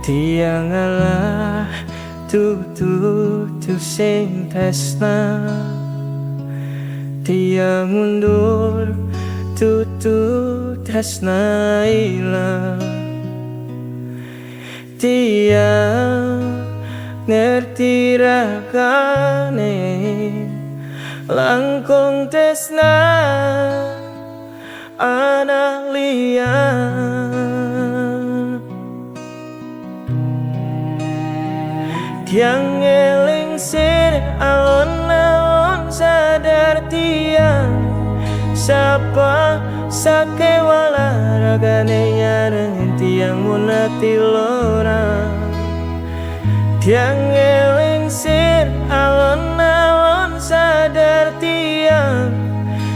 Tiang alah tutu sing tresna, tiang mundur tutu tresna ilang. Tiang ngerti rakane langkung tresna anak liyan. Tiang eling sir alon-alon sadar tiang sapa sakewala ragane nyareng tiang munati lora. Tiang eling sir alon-alon sadar tiang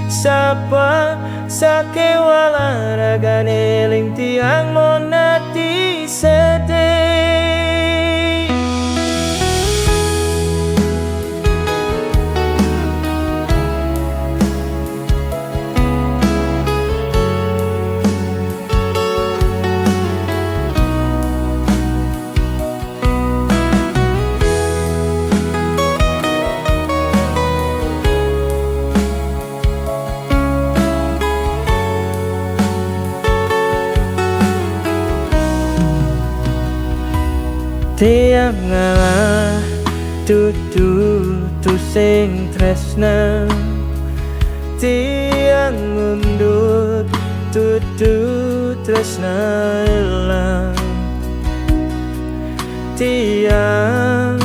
sapa sakewala ragane eling tiang munati sedih. Tiang ngalah tutu sing tresna, tiang mundur tutu tresna ilang. Tiang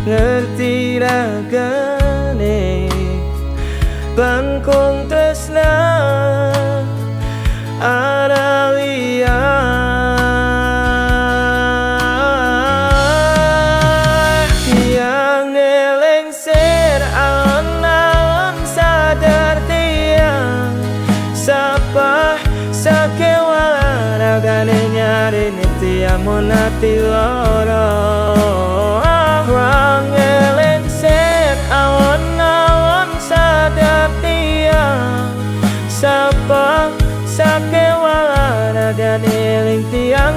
ngerti ragane langkung tresna ada liyan. Sakewala ragane nyarene tiang monati loro. Wang eling ser awon-awon sadar tiang sapa sakewala ragane eling tiang.